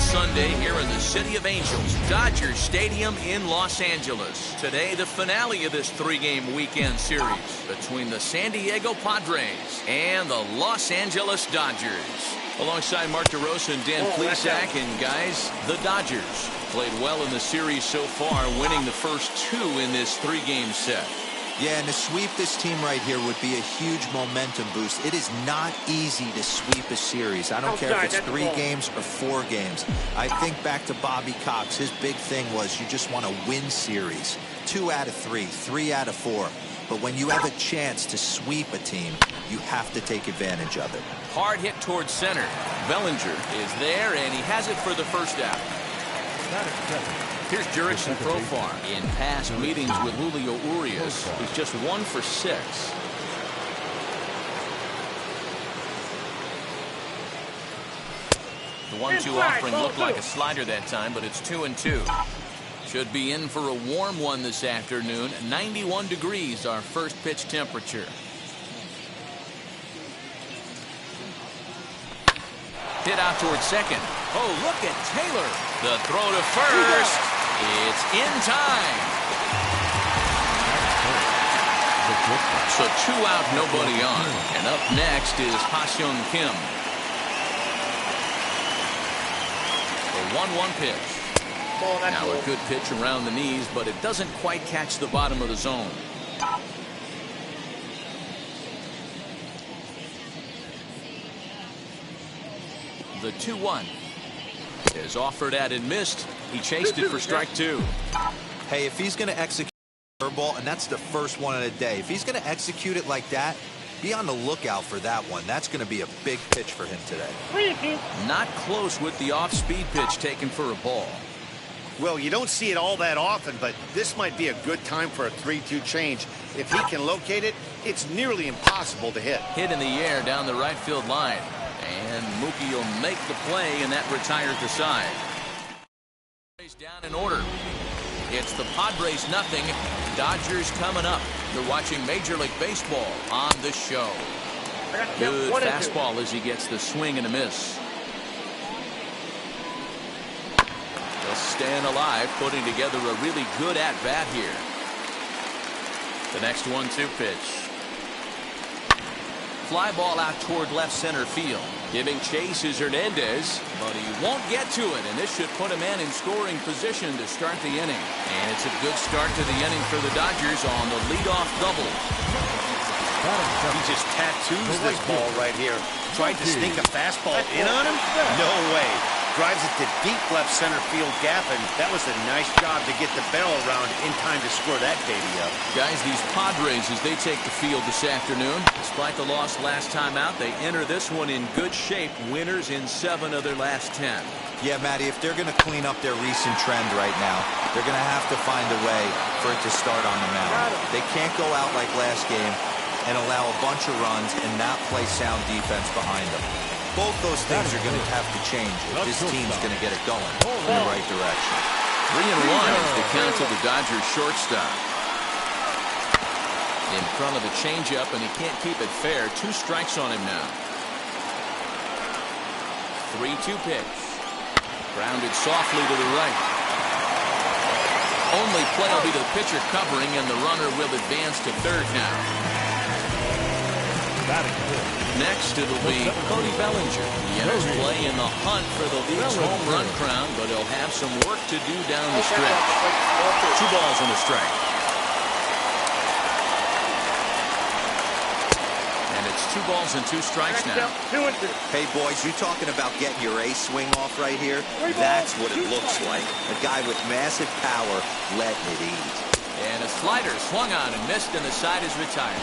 Sunday here in the City of Angels, Dodger Stadium in Los Angeles. Today, the finale of this three-game weekend series between the San Diego Padres and the Los Angeles Dodgers. Alongside Mark DeRosa and Dan Plesac, and guys, the Dodgers played well in the series so far, winning the first two in this three-game set. Yeah, and to sweep this team right here would be a huge momentum boost. It is not easy to sweep a series. I don't care if it's 3 games or 4 games. I think back to Bobby Cox. His big thing was you just want to win series. 2 out of 3, 3 out of 4. But when you have a chance to sweep a team, you have to take advantage of it. Hard hit towards center. Bellinger is there, and he has it for the first out. Here's Jurickson Profar. In past meetings with Julio Urias, he's just 1 for 6. The 1-2 offering looked like a slider that time, but it's 2-2. Should be in for a warm one this afternoon. 91 degrees, our first pitch temperature. Hit out towards second. Oh, look at Taylor. The throw to first. It's in time. So 2 out, nobody on. And up next is Ha-Seong Kim. The 1-1 pitch. Now a good pitch around the knees, but it doesn't quite catch the bottom of the zone. The 2-1 is offered at and missed. He chased it for strike 2. Hey, if he's going to execute a curveball, and that's the first one of the day, if he's going to execute it like that, be on the lookout for that one. That's going to be a big pitch for him today. Not close with the off-speed pitch taken for a ball. Well, you don't see it all that often, but this might be a good time for a 3-2 change. If he can locate it, it's nearly impossible to hit. Hit in the air down the right field line. And Mookie will make the play, and that retires the side. Down in order. It's the Padres 0. Dodgers coming up. You're watching Major League Baseball on the show. Good fastball as he gets the swing and a miss. Just staying alive, putting together a really good at-bat here. The next 1-2 pitch. Fly ball out toward left center field. Giving chase is Hernandez, but he won't get to it, and this should put a man in scoring position to start the inning. And it's a good start to the inning for the Dodgers on the leadoff double. He just tattoos this ball right here. Tried to sneak a fastball in on him? No way. Drives it to deep left center field gap, and that was a nice job to get the barrel around in time to score that baby up. Guys, these Padres, as they take the field this afternoon, despite the loss last time out, they enter this one in good shape. Winners in 7 of their last 10. Yeah, Matty, if they're going to clean up their recent trend right now, they're going to have to find a way for it to start on the mound. They can't go out like last game and allow a bunch of runs and not play sound defense behind them. Both those things are going to have to change if this team's going to get it going in the right direction. 3-1 is the count to the Dodgers shortstop. In front of the changeup, and he can't keep it fair. 2 strikes on him now. 3-2 pitch. Grounded softly to the right. Only play will be the pitcher covering, and the runner will advance to third now. Next, it'll be Cody Bellinger. He enters play in the hunt for the league's home run crown, but he'll have some work to do down the stretch. 2 balls and a strike. And it's 2 balls and 2 strikes now. Hey, boys, you talking about getting your ace swing off right here? That's what it looks like. A guy with massive power letting it eat. And a slider swung on and missed, and the side is retired.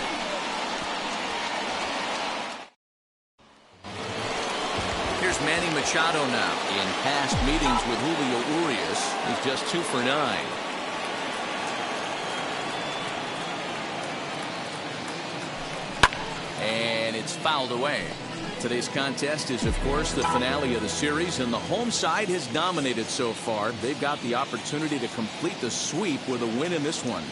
Here's Manny Machado now. In past meetings with Julio Urias, he's just 2 for 9. And it's fouled away. Today's contest is, of course, the finale of the series, and the home side has dominated so far. They've got the opportunity to complete the sweep with a win in this one.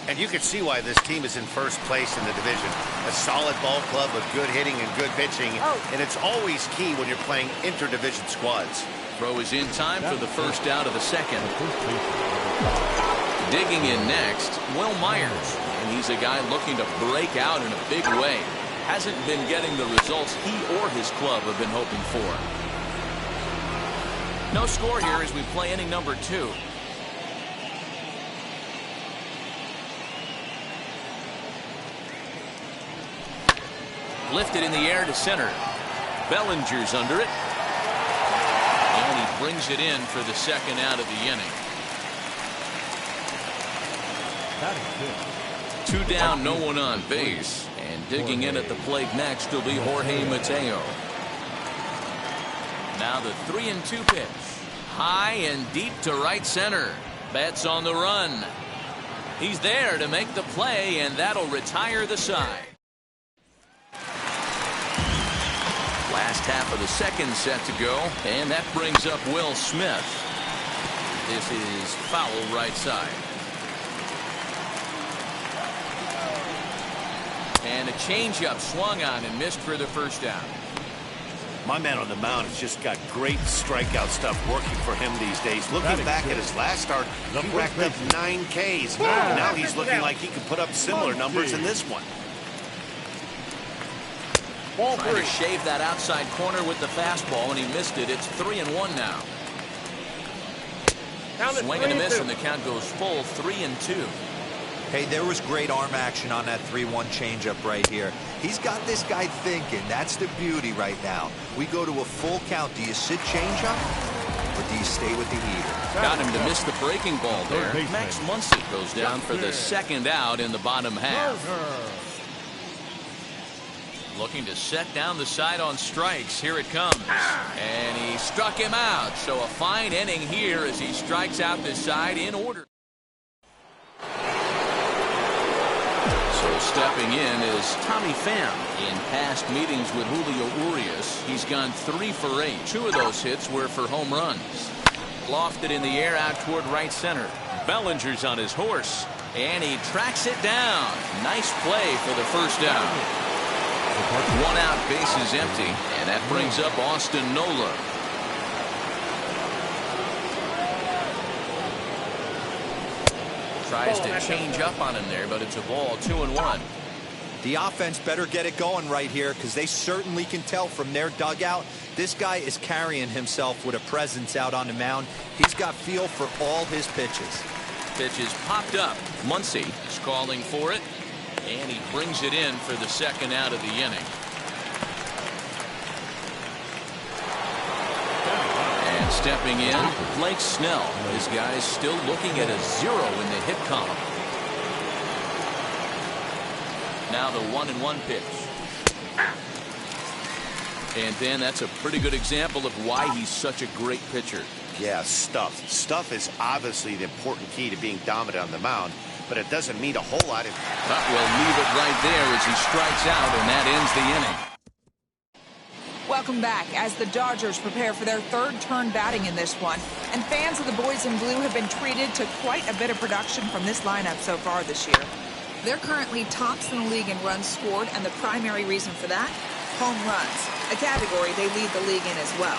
And you can see why this team is in first place in the division. A solid ball club with good hitting and good pitching. And it's always key when you're playing interdivision squads. Throw is in time for the first out of the second. Digging in next, Will Myers. And he's a guy looking to break out in a big way. Hasn't been getting the results he or his club have been hoping for. No score here as we play inning number 2. Lifted in the air to center. Bellinger's under it. And he brings it in for the second out of the inning. 2 down, no one on base. And digging in at the plate next will be Jorge Mateo. Now the 3-2 pitch. High and deep to right center. Betts on the run. He's there to make the play, and that'll retire the side. Last half of the second set to go, and that brings up Will Smith. This is foul right side. And a changeup swung on and missed for the first down. My man on the mound has just got great strikeout stuff working for him these days. Looking back at his last start, he racked up 9 Ks. And now he's looking like he can put up similar numbers in this one. Trying to shave that outside corner with the fastball, and he missed it. It's 3-1 now. Swing and a miss, and the count goes full 3-2. Hey, there was great arm action on that 3-1 changeup right here. He's got this guy thinking. That's the beauty right now. We go to a full count. Do you sit changeup, or do you stay with the heater? Got him to miss the breaking ball there. Max Muncy goes down for the second out in the bottom half. Looking to set down the side on strikes. Here it comes. And he struck him out. So a fine inning here as he strikes out the side in order. So stepping in is Tommy Pham. In past meetings with Julio Urias, he's gone 3 for 8. 2 of those hits were for home runs. Lofted in the air out toward right center. Bellinger's on his horse. And he tracks it down. Nice play for the first down. 1 out, base is empty, and that brings up Austin Nola. Tries to change up on him there, but it's a ball. 2-1. The offense better get it going right here, because they certainly can tell from their dugout this guy is carrying himself with a presence out on the mound. He's got feel for all his pitches. Pitch is popped up. Muncy is calling for it. And he brings it in for the second out of the inning. And stepping in, Blake Snell. His guys still looking at a 0 in the hit column. Now the 1-1 pitch. And then that's a pretty good example of why he's such a great pitcher. Yeah, stuff. Stuff is obviously the important key to being dominant on the mound. But it doesn't mean a whole lot. But we'll leave it right there as he strikes out, and that ends the inning. Welcome back as the Dodgers prepare for their 3rd turn batting in this one. And fans of the boys in blue have been treated to quite a bit of production from this lineup so far this year. They're currently tops in the league in runs scored, and the primary reason for that? Home runs, a category they lead the league in as well.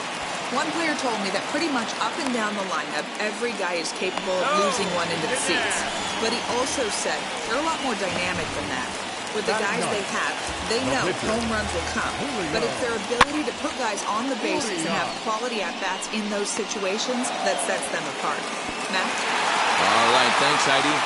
One player told me that pretty much up and down the lineup, every guy is capable of losing one into the seats. But he also said they're a lot more dynamic than that. With the guys they have, they know home runs will come. But it's their ability to put guys on the bases and have quality at-bats in those situations that sets them apart. Matt? All right, thanks, Heidi.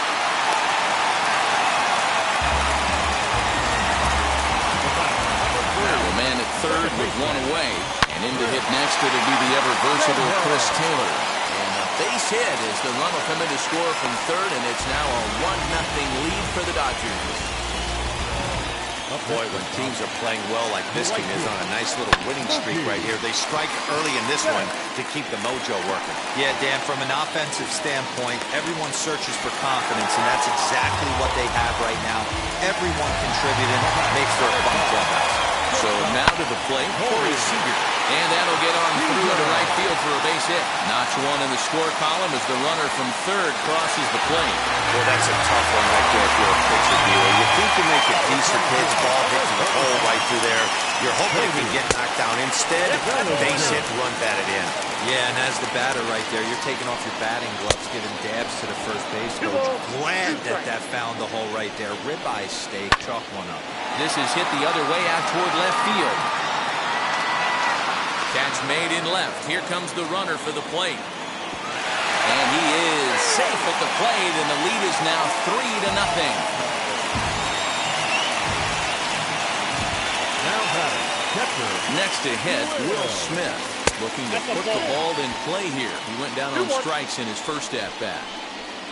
Now the man at third with 1 away. And in to hit next, it'll be the ever-versatile Chris Taylor. And a base hit as the run will come in to score from third, and it's now a 1-0 lead for the Dodgers. Oh boy, when teams are playing well like this team is on a nice little winning streak right here, they strike early in this one to keep the mojo working. Yeah, Dan, from an offensive standpoint, everyone searches for confidence, and that's exactly what they have right now. Everyone contributing makes for a fun clubhouse. So now to the plate, Corey Seager. And that'll get on through to right field for a base base hit. Notch one in the score column as the runner from third crosses the plate. Well, that's a tough one right there if you're a pitcher, dealer. You think you make a decent pitch, ball hits the hole right through there. You're hoping it can get knocked down. Instead, base hit, run batted in. Yeah, and as the batter right there, you're taking off your batting gloves, giving dabs to the first base coach. Glad that found the hole right there. Ribeye steak, chalk one up. This is hit the other way out toward left field. Catch made in left. Here comes the runner for the plate. And he is safe at the plate, and the lead is now 3-0. Now batting, catcher. Next to hit, Will Smith, looking to put the ball in play here. He went down on strikes in his first at-bat.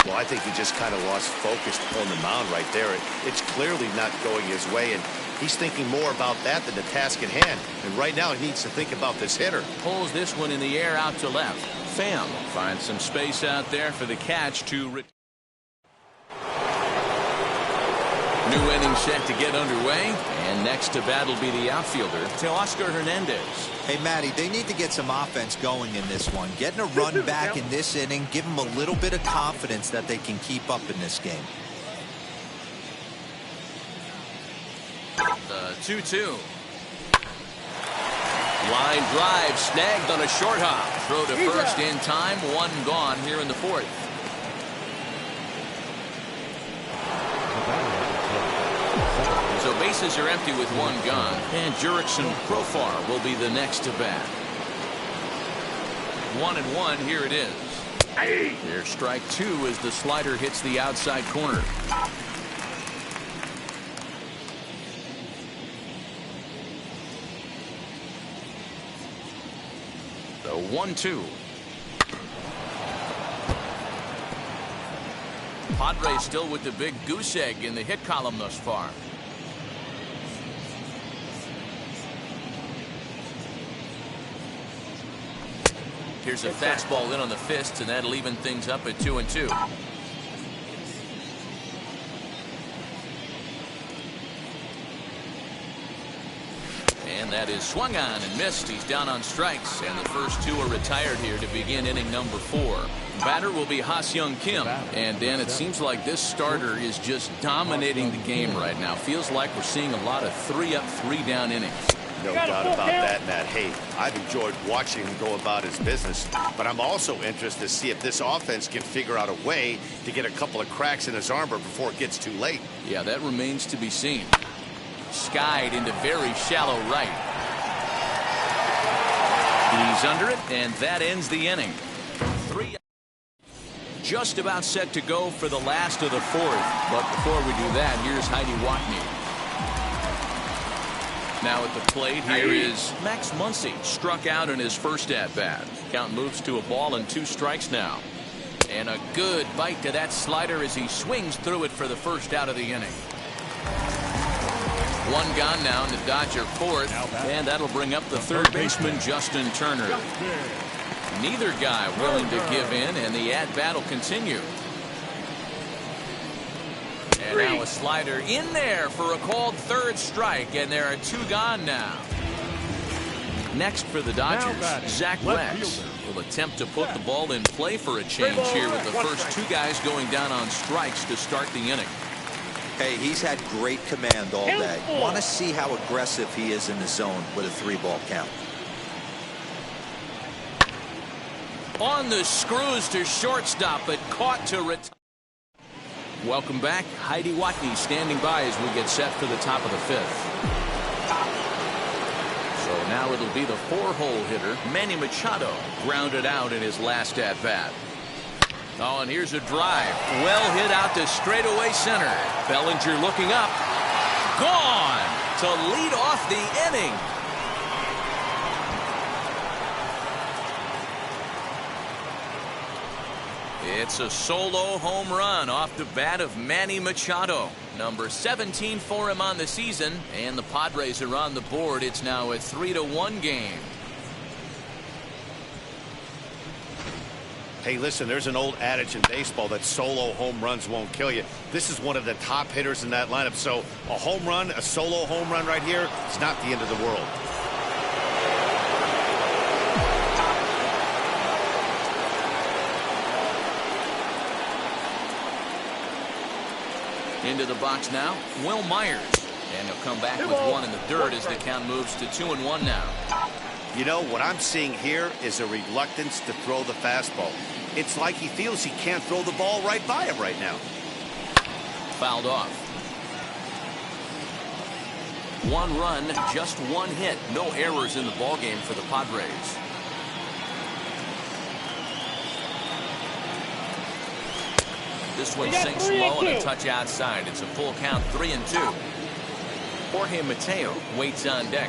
Well, I think he just kind of lost focus on the mound right there. It's clearly not going his way, and he's thinking more about that than the task at hand. And right now, he needs to think about this hitter. Pulls this one in the air out to left. Pham finds some space out there for the catch to... New inning set to get underway, and next to bat will be the outfielder, Teoscar Hernandez. Hey, Matty, they need to get some offense going in this one. Getting a run back in this inning, give them a little bit of confidence that they can keep up in this game. The 2-2. Line drive snagged on a short hop. Throw to first in time. One gone here in the fourth. So bases are empty with one gone, and Jurickson Profar will be the next to bat. 1-1, here it is. Here's strike two as the slider hits the outside corner. The 1-2. Padres still with the big goose egg in the hit column thus far. Here's a fastball in on the fists, and that'll even things up at 2-2. And that is swung on and missed. He's down on strikes, and the first two are retired here to begin inning number 4. Batter will be Ha-Seong Kim. And Dan, it seems like this starter is just dominating the game right now. Feels like we're seeing a lot of 3-up, 3-down innings. No doubt about that, Matt. Hey, I've enjoyed watching him go about his business, but I'm also interested to see if this offense can figure out a way to get a couple of cracks in his armor before it gets too late. Yeah, that remains to be seen. Skied into very shallow right. He's under it, and that ends the inning. 3 just about set to go for the last of the fourth. But before we do that, here's Heidi Watney. Now at the plate, here is Max Muncy, struck out in his first at-bat. Count moves to a ball and 2 strikes now. And a good bite to that slider as he swings through it for the first out of the inning. 1 gone now in the Dodger fourth, and that'll bring up the third baseman, Justin Turner. Neither guy willing to give in, and the at-bat will continue. And now a slider in there for a called third strike, and there are 2 gone now. Next for the Dodgers, Zach Wentz will attempt to put the ball in play for a change here with the first 2 guys going down on strikes to start the inning. Hey, he's had great command all day. Want to see how aggressive he is in the zone with a 3-ball count. On the screws to shortstop, but caught to retire. Welcome back. Heidi Watney standing by as we get set for the top of the 5th. So now it'll be the 4-hole hitter, Manny Machado, grounded out in his last at-bat. Oh, and here's a drive. Well hit out to straightaway center. Bellinger looking up. Gone to lead off the inning. It's a solo home run off the bat of Manny Machado. Number 17 for him on the season, and the Padres are on the board. It's now a 3-1 game. Hey, listen, there's an old adage in baseball that solo home runs won't kill you. This is one of the top hitters in that lineup. So a home run, a solo home run right here, it's not the end of the world. Into the box now, Will Myers. And he'll come back with one in the dirt as the count moves to 2-1 now. You know, what I'm seeing here is a reluctance to throw the fastball. It's like he feels he can't throw the ball right by him right now. Fouled off. 1 run, just 1 hit. No errors in the ballgame for the Padres. This one sinks low and a touch outside. It's a full count, 3-2. Jorge Mateo waits on deck.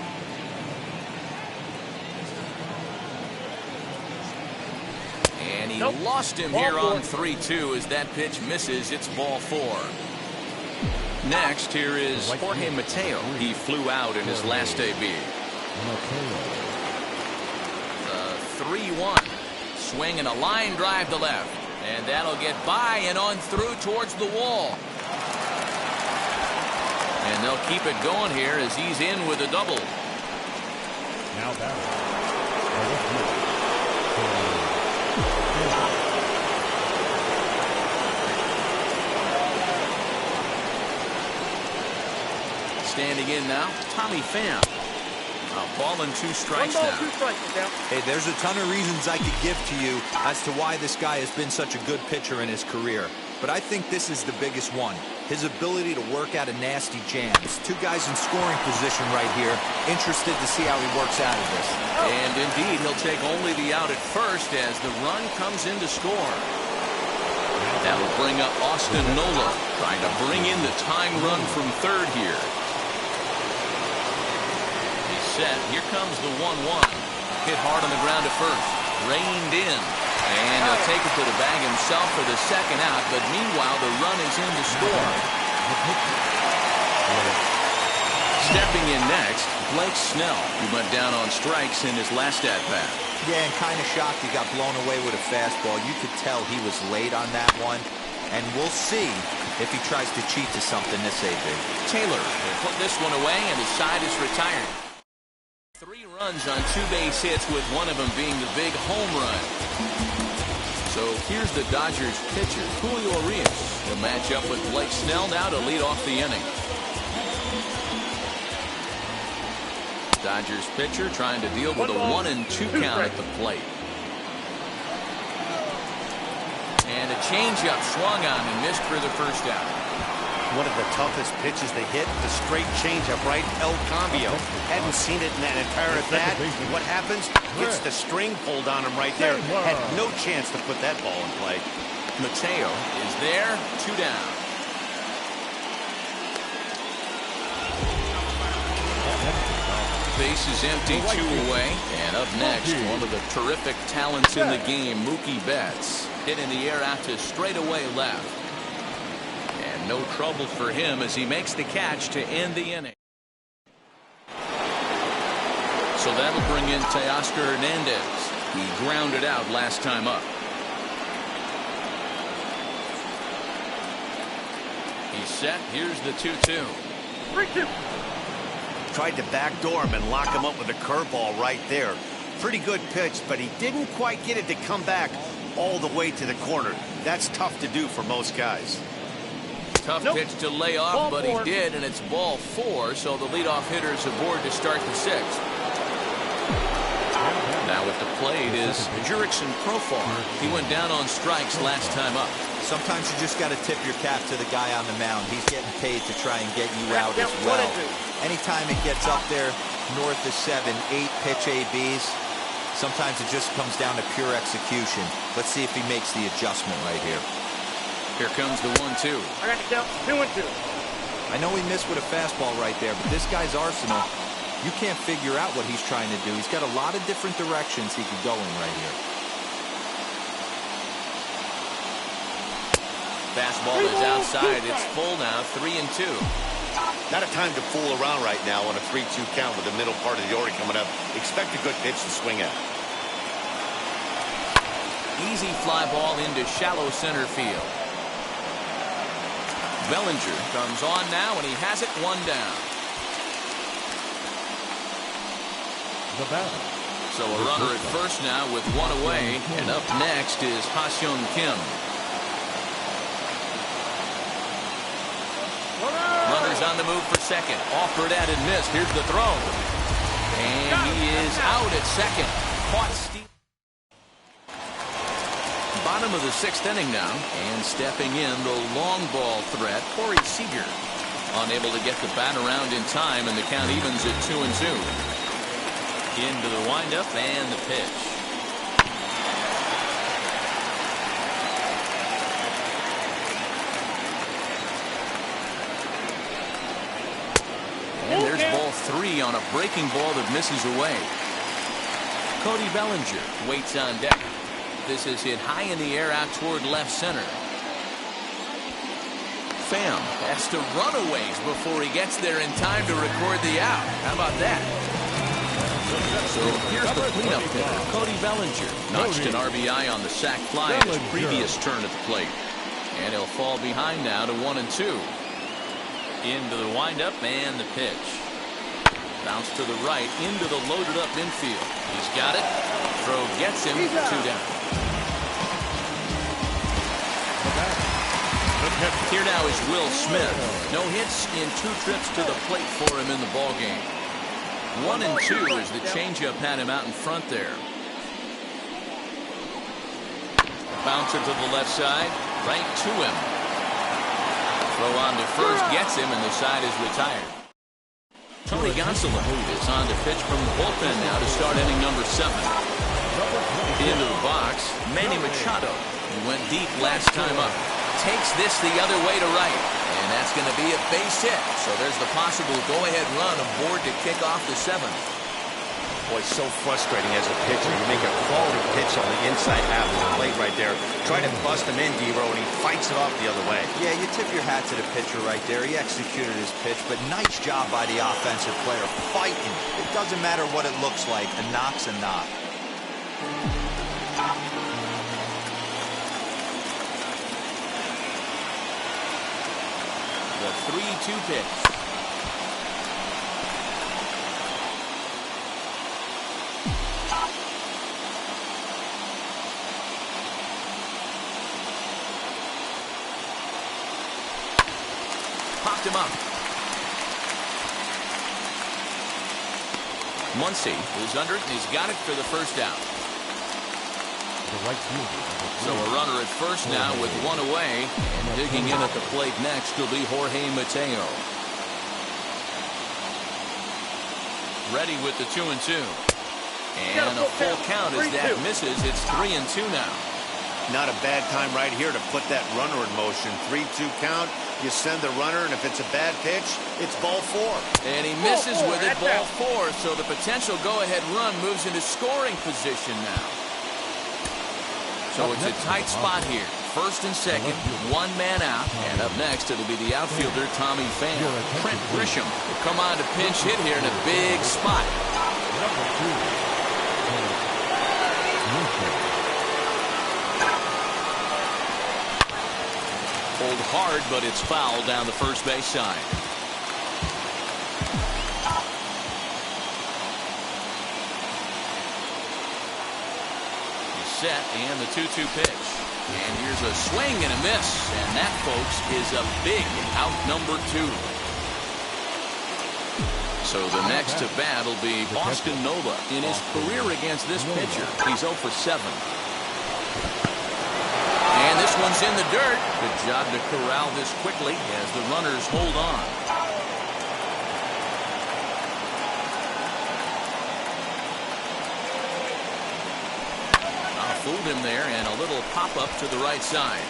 And he lost him here on 3-2 as that pitch misses. It's ball 4. Next, here is Jorge Mateo. He flew out in his last AB. 3-1. Swing and a line drive to left. And that'll get by and on through towards the wall. And they'll keep it going here as he's in with a double. Now standing in now, Tommy Pham. A ball and 2 strikes now. Hey, there's a ton of reasons I could give to you as to why this guy has been such a good pitcher in his career. But I think this is the biggest one. His ability to work out of nasty jams. 2 guys in scoring position right here. Interested to see how he works out of this. And indeed, he'll take only the out at first as the run comes in to score. That'll bring up Austin Nola, trying to bring in the tying run from third here. Set. Here comes the 1-1. Hit hard on the ground at first. Reined in. And he'll take it to the bag himself for the second out. But meanwhile, the run is in to score. Stepping in next, Blake Snell, who went down on strikes in his last at-bat. Yeah, and kind of shocked he got blown away with a fastball. You could tell he was late on that one. And we'll see if he tries to cheat to something this AB. Taylor will put this one away, and his side is retired. 3 runs on 2 base hits, with one of them being the big home run. So here's the Dodgers pitcher, Julio Urias. He'll match up with Blake Snell now to lead off the inning. Dodgers pitcher trying to deal with a 1-2 count at the plate. And a changeup swung on and missed for the first out. One of the toughest pitches to hit, the straight changeup, right? El Cambio. Hadn't seen it in that entire at bat. What happens? Gets the string pulled on him right there. Had no chance to put that ball in play. Mateo is there, 2 down. Base is empty, 2 away. And up next, one of the terrific talents in the game, Mookie Betts. Hit in the air out to straightaway left. And no trouble for him as he makes the catch to end the inning. So that'll bring in Teoscar Hernandez. He grounded out last time up. He's set. Here's the 2-2. 3-2. Tried to backdoor him and lock him up with a curveball right there. Pretty good pitch, but he didn't quite get it to come back all the way to the corner. That's tough to do for most guys. Tough pitch to lay off, but he did, and it's ball 4, so the leadoff hitter's aboard to start the 6th. Now at the plate is Jurickson Profar. He went down on strikes last time up. Sometimes you just got to tip your cap to the guy on the mound. He's getting paid to try and get you out as well. Anytime it gets up there north of 7, 8 pitch ABs, sometimes it just comes down to pure execution. Let's see if he makes the adjustment right here. Here comes the 1-2. I got to count 2-2. I know he missed with a fastball right there, but this guy's arsenal, you can't figure out what he's trying to do. He's got a lot of different directions he could go in right here. Fastball is outside. It's full now, 3-2. Not a time to fool around right now on a 3-2 count with the middle part of the order coming up. Expect a good pitch to swing at. Easy fly ball into shallow center field. Bellinger comes on now, and he has it 1 down. the batter. So a runner at first now with 1 away, and up next is Ha-Seong Kim. is on the move for second. Offered at and missed. Here's the throw. And he is out at second. Caught steep. Bottom of the 6th inning now. And stepping in the long ball threat, Corey Seager. Unable to get the bat around in time, and the count evens at 2-2. Into the windup and the pitch. And there's ball 3 on a breaking ball that misses away. Cody Bellinger waits on deck. This is hit high in the air out toward left center. Pham has to run a ways before he gets there in time to record the out. How about that? So here's the cleanup hitter, Cody Bellinger. Notched an RBI on the sac fly in his previous turn at the plate. And he'll fall behind now to 1-2. Into the windup and the pitch. Bounce to the right into the loaded up infield. He's got it. Throw gets him. 2 down. Here now is Will Smith. No hits in 2 trips to the plate for him in the ballgame. 1-2 as the changeup had him out in front there. Bouncer to the left side. Right to him. Throw on to first gets him, and the side is retired. Tony Gonsolin is on to pitch from the bullpen now to start inning number 7. Into the box, Manny Machado, who went deep last time up, takes this the other way to right, and that's going to be a base hit. So there's the possible go-ahead run aboard to kick off the 7th. Boy, so frustrating as a pitcher. You make a quality pitch on the inside half of the plate right there. Try to bust him in, D-Row, and he fights it off the other way. Yeah, you tip your hat to the pitcher right there. He executed his pitch, but nice job by the offensive player fighting. It doesn't matter what it looks like. A knock's a knock. The 3-2 pitch. Popped him up. Muncy is under it, and he's got it for the first out. So a runner at first now with 1 away, and digging in at the plate next will be Jorge Mateo. Ready with the 2-2. And a full count as that misses. It's 3-2 now. Not a bad time right here to put that runner in motion. 3-2 count. You send the runner, and if it's a bad pitch, it's ball 4. And he misses with it, ball 4. So the potential go-ahead run moves into scoring position now. So it's a tight spot here. First and second, 1 man out. And up next, it'll be the outfielder, Tommy Pham. Trent Grisham will come on to pinch hit here in a big spot. Hold hard, but it's foul down the first base side. He's set, and the 2-2 pitch. And here's a swing and a miss. And that, folks, is a big out number 2. So the next to bat will be Austin Nola. In his career against this pitcher, he's 0 for 7. And this one's in the dirt. Good job to corral this quickly as the runners hold on. Fooled him there, and a little pop-up to the right side.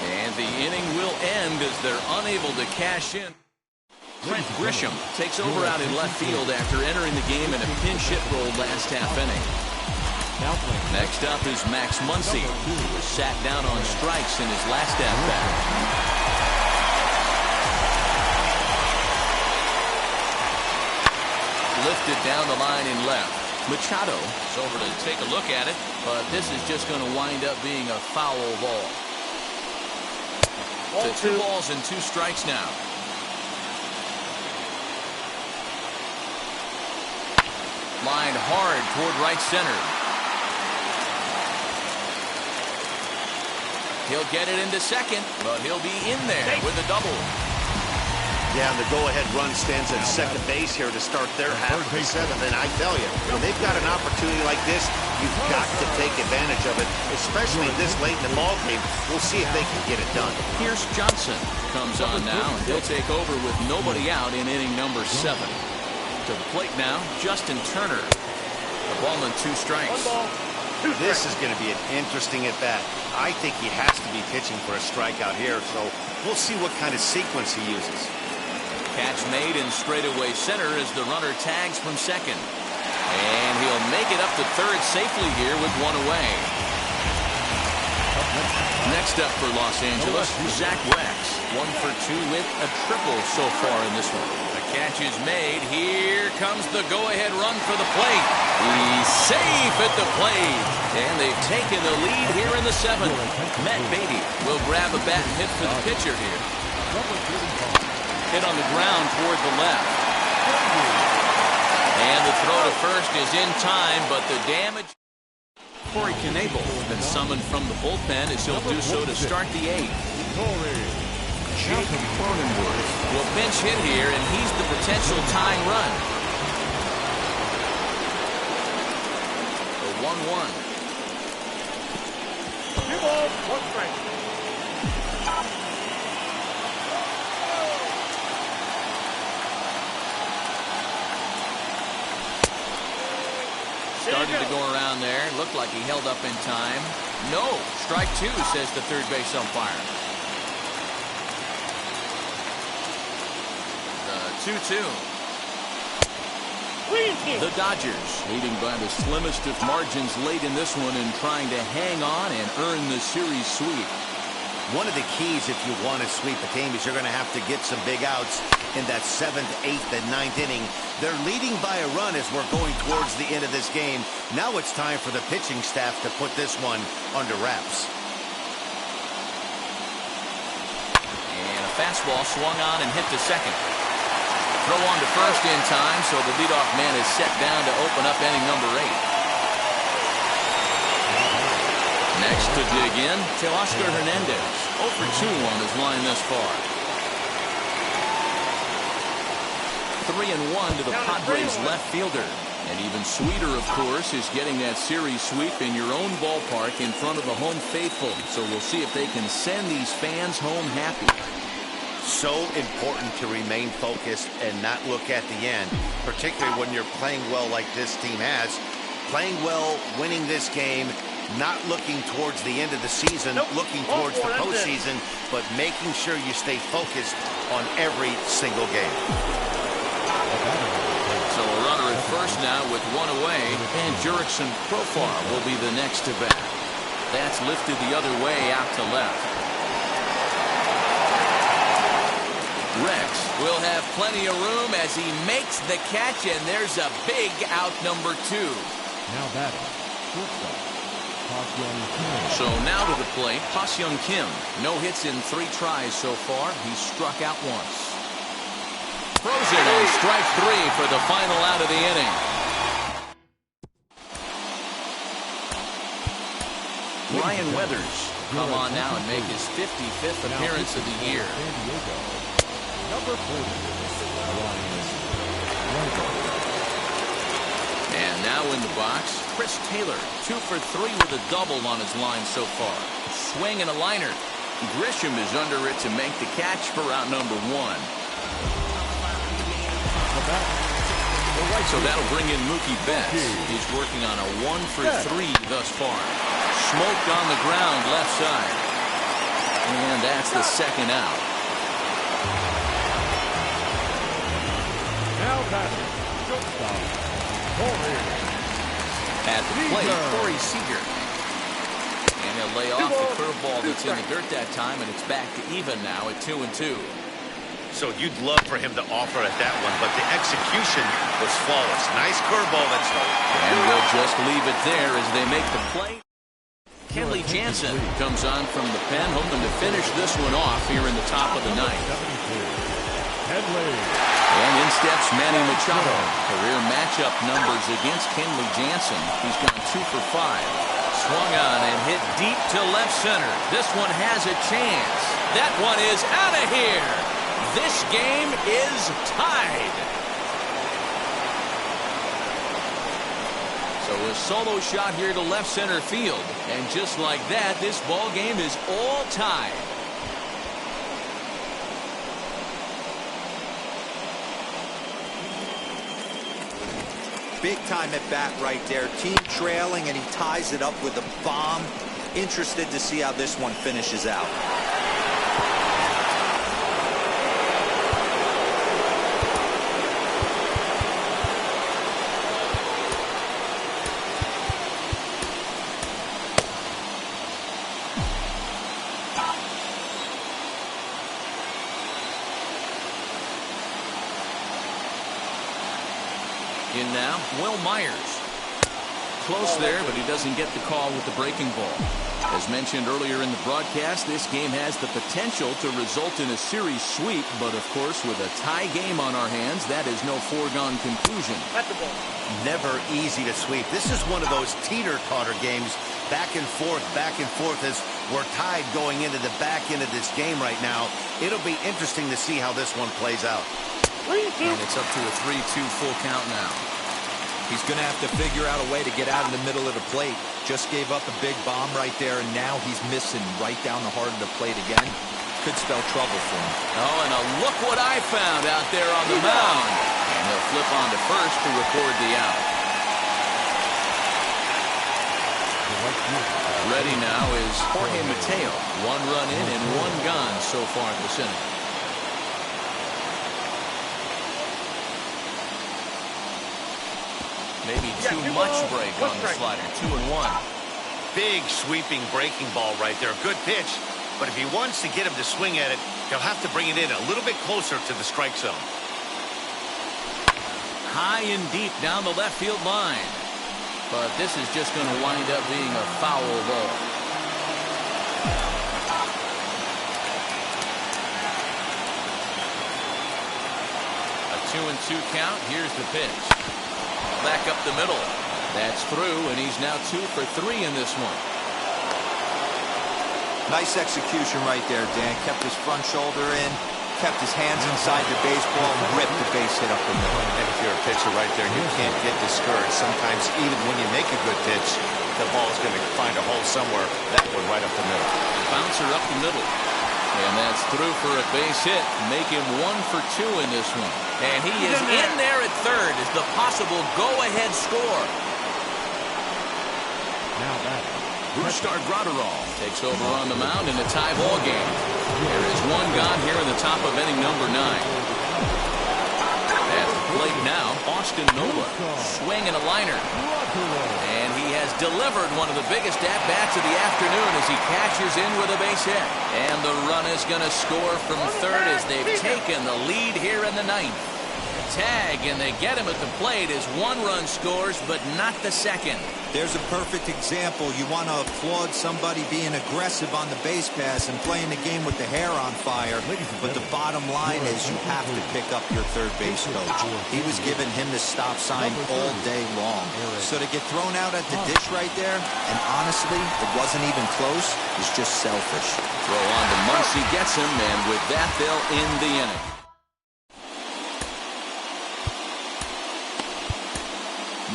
And the inning will end as they're unable to cash in. Trent Grisham takes over out in left field after entering the game in a pinch hit role last half inning. Next up is Max Muncy, who was sat down on strikes in his last at-bat. Lifted down the line in left. Machado is over to take a look at it, but this is just going to wind up being a foul ball. To 2 balls and 2 strikes now. Lined hard toward right center. He'll get it into second, but he'll be in there with a double. Yeah, and the go-ahead run stands at second base here to start their half of the seventh. And I tell you, when they've got an opportunity like this, you've got to take advantage of it, especially this late in the ball game. We'll see if they can get it done. Pierce Johnson comes on now, and he'll take over with nobody out in inning number 7. To the plate now, Justin Turner. The ball and 2 strikes. This is going to be an interesting at-bat. I think he has to be pitching for a strikeout here, so we'll see what kind of sequence he uses. Catch made in straightaway center as the runner tags from second. And he'll make it up to third safely here with 1 away. Next up for Los Angeles, Zach Rex. 1 for 2 with a triple so far in this one. The catch is made. Here comes the go-ahead run for the plate. He's safe at the plate. And they've taken the lead here in the 7th. Matt Beatty will grab a bat and hit for the pitcher here. Hit on the ground toward the left. And the throw to first is in time, but the damage... Corey Knebel has been summoned from the bullpen as he'll do so to start the 8th. Jake Cronenworth will pinch hit here, and he's the potential tying run. The 1-1. 2 balls, 1 strike. Started to go around there. Looked like he held up in time. No. Strike 2, says the third base umpire. The 2-2. The Dodgers leading by the slimmest of margins late in this one and trying to hang on and earn the series sweep. One of the keys if you want to sweep a game is you're going to have to get some big outs in that 7th, 8th, and 9th inning. They're leading by a run as we're going towards the end of this game. Now it's time for the pitching staff to put this one under wraps. And a fastball swung on and hit to second. Throw on to first in time, so the leadoff man is set down to open up inning number 8. Next to dig in, Teoscar Hernandez. 0 for 2 on his line thus far. 3-1 to the Padres left fielder. And even sweeter, of course, is getting that series sweep in your own ballpark in front of the home faithful. So we'll see if they can send these fans home happy. So important to remain focused and not look at the end, particularly when you're playing well like this team has. Playing well, winning this game, not looking towards the end of the season, looking towards the postseason, but making sure you stay focused on every single game. So a runner at first now with 1 away, and Jurickson Profar will be the next to bat. That's lifted the other way out to left. Rex will have plenty of room as he makes the catch, and there's a big out number 2. Now batting, shortstop, Ha-Seong Kim. So now to the plate, Ha-Seong Kim. No hits in 3 tries so far. He's struck out once. Throws it on strike 3 for the final out of the inning. Ryan Weathers come on now and make his 55th appearance of the year. Number 40, And now in the box, Chris Taylor, 2 for 3 with a double on his line so far. Swing and a liner. Grisham is under it to make the catch for out number 1. So that'll bring in Mookie Betts. He's working on a 1 for 3 thus far. Smoked on the ground left side. And that's the second out. Now batting, shortstop, Corey. At the plate, Corey Seager. And he'll lay off the curveball that's in the dirt that time, and it's back to even now at 2-2. So you'd love for him to offer at that one, but the execution was flawless. Nice curveball that's and we'll just leave it there as they make the play. Kenley Jansen comes on from the pen, hoping to finish this one off here in the top of the 9th. And in steps Manny Machado. Career matchup numbers against Kenley Jansen. He's gone 2 for 5. Swung on and hit deep to left center. This one has a chance. That one is out of here. this game is tied. So a solo shot here to left center field. And just like that, this ball game is all tied. Big time at bat right there. Team trailing, and he ties it up with a bomb. Interested to see how this one finishes out. In now, Will Myers. Close there, but he doesn't get the call with the breaking ball. As mentioned earlier in the broadcast, this game has the potential to result in a series sweep, but of course, with a tie game on our hands, that is no foregone conclusion. Never easy to sweep. This is one of those teeter-totter games, back and forth as we're tied going into the back end of this game right now. It'll be interesting to see how this one plays out. And it's up to a 3-2 full count now. He's going to have to figure out a way to get out of the middle of the plate. Just gave up a big bomb right there, and now he's missing right down the heart of the plate again. Could spell trouble for him. Oh, and look what I found out there on the mound. And he'll flip on to first to record the out. Ready now is Jorge Mateo. 1 run in and 1 gone so far this inning. Maybe too much break on the slider. 2-1. Big sweeping breaking ball right there. Good pitch. But if he wants to get him to swing at it, he'll have to bring it in a little bit closer to the strike zone. High and deep down the left field line. But this is just going to wind up being a foul ball. A 2-2 count. Here's the pitch. Back up the middle. That's through, and he's now 2 for 3 in this one. Nice execution right there, Dan. Kept his front shoulder in, kept his hands inside the baseball, and ripped the base hit up the middle. And if you're a pitcher right there, you can't get discouraged. Sometimes even when you make a good pitch, the ball's going to find a hole somewhere. That one right up the middle. Bouncer up the middle. And that's through for a base hit. Make him 1 for 2 in this one. And he is in there at third as the possible go-ahead score. Now that. Brusdar Graterol takes over on the mound in a tie ball game. There is 1 gone here in the top of inning number 9. At the plate now, Austin Nola. Swing and a liner. And he has delivered one of the biggest at-bats of the afternoon as he cashes in with a base hit. And the run is going to score from third as they've taken the lead here in the 9th. Tag, and they get him at the plate as 1 run scores, but not the second. There's a perfect example. You want to applaud somebody being aggressive on the base pass and playing the game with the hair on fire. But the bottom line is you have to pick up your third base coach. He was giving him the stop sign all day long. So to get thrown out at the dish right there, and honestly, it wasn't even close, is just selfish. Throw on to Muncy gets him, and with that, they'll end the inning.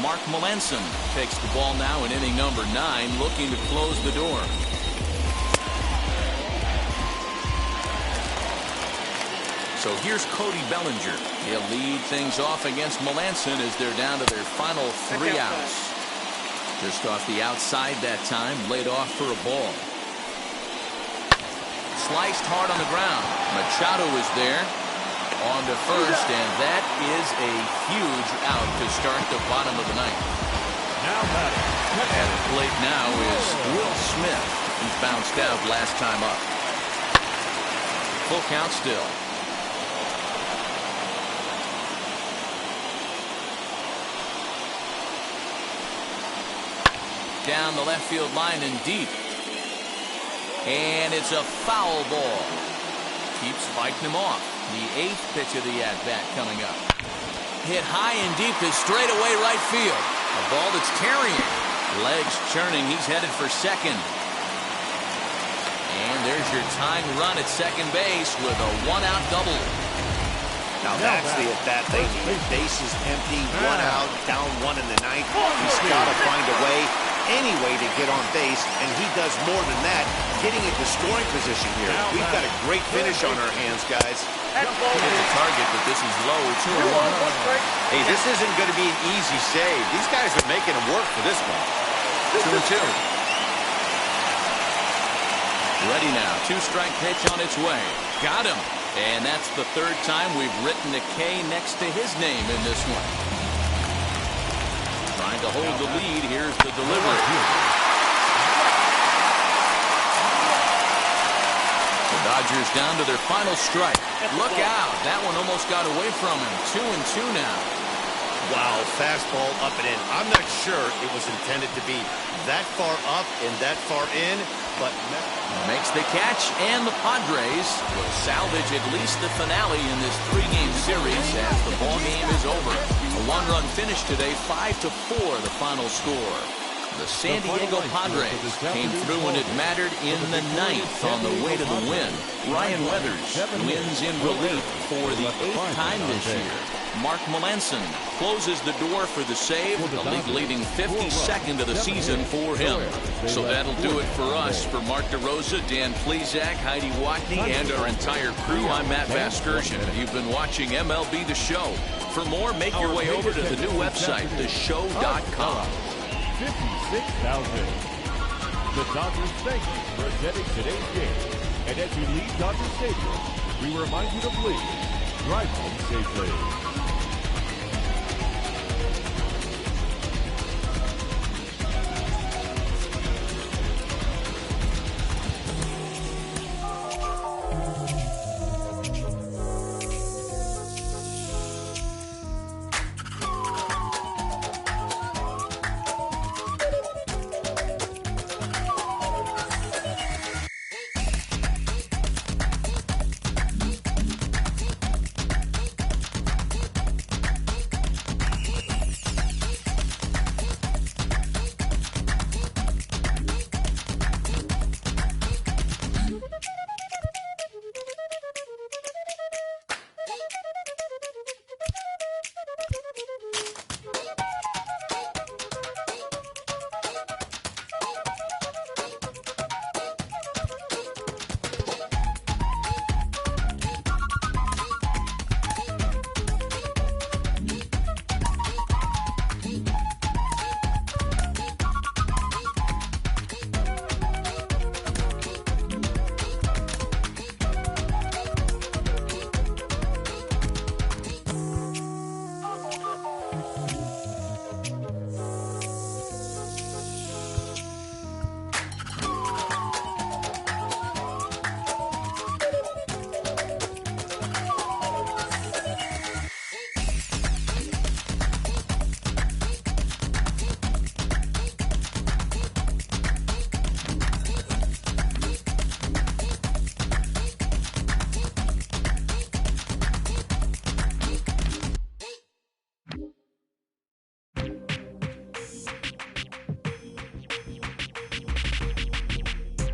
Mark Melancon takes the ball now in inning number 9, looking to close the door. So here's Cody Bellinger. He'll lead things off against Melancon as they're down to their final 3 outs. Just off the outside that time, laid off for a ball. Sliced hard on the ground. Machado is there. On to first, and that is a huge out to start the bottom of the 9th. Now batting. At the plate now is Will Smith. He's bounced out last time up. Full count still. Down the left field line and deep. And it's a foul ball. Keeps fighting him off. The 8th pitch of the at-bat coming up. Hit high and deep to straightaway right field. A ball that's carrying. Legs churning. He's headed for second. And there's your tying run at second base with a 1-out double. Now that's the at-bat they need. Bases empty, one out, down one in the ninth. He's got to find a way, any way to get on base, and he does more than that, getting into scoring position here. We've got a great finish on our hands, guys. Hit the target, but this is low. 2-1. Hey, this isn't going to be an easy save. These guys are making him work for this one. 2-2. Ready now. Two-strike pitch on its way. Got him. And that's the third time we've written a K next to his name in this one. Trying to hold the lead. Here's the delivery. The Dodgers down to their final strike. Look out. That one almost got away from him. 2-2 now. Wow, fastball up and in. I'm not sure it was intended to be that far up and that far in, but makes the catch, and the Padres will salvage at least the finale in this three-game series as the ball game is over. A one-run finish today, 5-4 the final score. The San Diego Padres came through when it mattered in the ninth on the way to the win. Ryan Weathers wins in relief for the 8th time this year. Mark Melancon closes the door for the save, the league-leading 52nd of the season for him. So that'll do it for us. For Mark DeRosa, Dan Plesac, Heidi Watney, and our entire crew, I'm Matt Vasgersian. You've been watching MLB The Show. For more, make your way over to the new website, theshow.com. 56,000. The Dodgers thank you for attending today's game. And as you leave Dodger Stadium, we remind you to please drive home safely.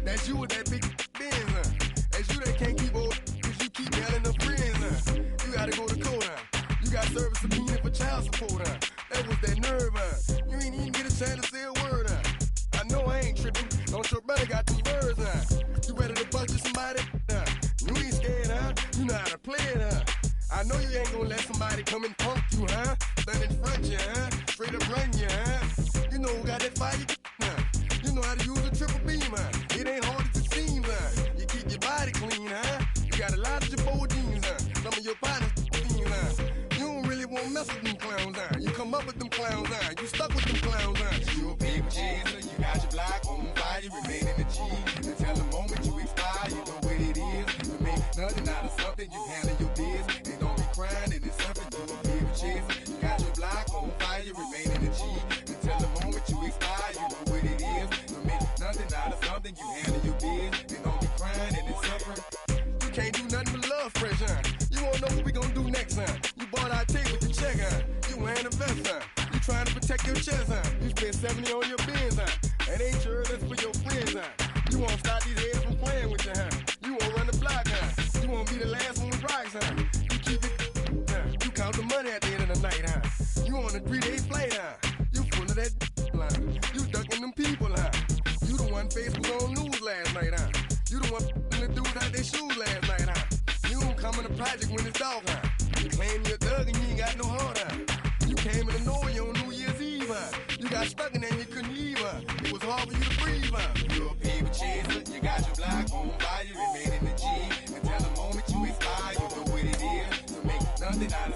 That's you with that big Benz, That's you that can't keep old because you keep yelling the friends, You gotta go to court, You got service subpoena for child support, That was that nerve, You ain't even get a chance to say a word, I know I ain't tripping. Don't your brother got them birds, You ready to bust somebody, You ain't scared, You know how to play it, I know you ain't gonna let somebody come and punk you, Stand in front you, Straight up run you, You know who got that fire, You know how to use a triple beam, It ain't hard as it seems, You keep your body clean, You got a lot of your jeans, Some of your body's You don't really want to mess with them clowns, You come up with them clowns, You stuck with them clowns, You a big chaser, you got your block on fire, you remain in the G. Until the moment you expire, you know what it is. You make nothing out of something, you handle your biz. And don't be crying, and it's something you a big chaser. You got your block on fire, you remain in the G. Until the moment you expire, you know what it is. You make nothing out of something, you handle your biz. And don't be crying, and it's suffering. You can't do nothing but love fresh, You won't know what we gonna do next, You bought our tape with your check, You wearing a vest, You trying to protect your chest, You spent 70 on your bins, And ain't sure that's for your friends, You won't stop these heads from playing with you, You won't run the block, You won't be the last one with rocks, You keep it one face was on news last night, huh? You the one the dudes out their shoes last night, huh? You don't come in the project when it's dog, huh? You claim you're a thug and you ain't got no heart, huh? You came in the Norway on New Year's Eve, huh? You got stuck in there and you couldn't leave, huh? It was hard for you to breathe, huh? You're a paper chaser, you got your block on fire, remain in the G. Until the moment you expire, you know what it is. To make nothing out of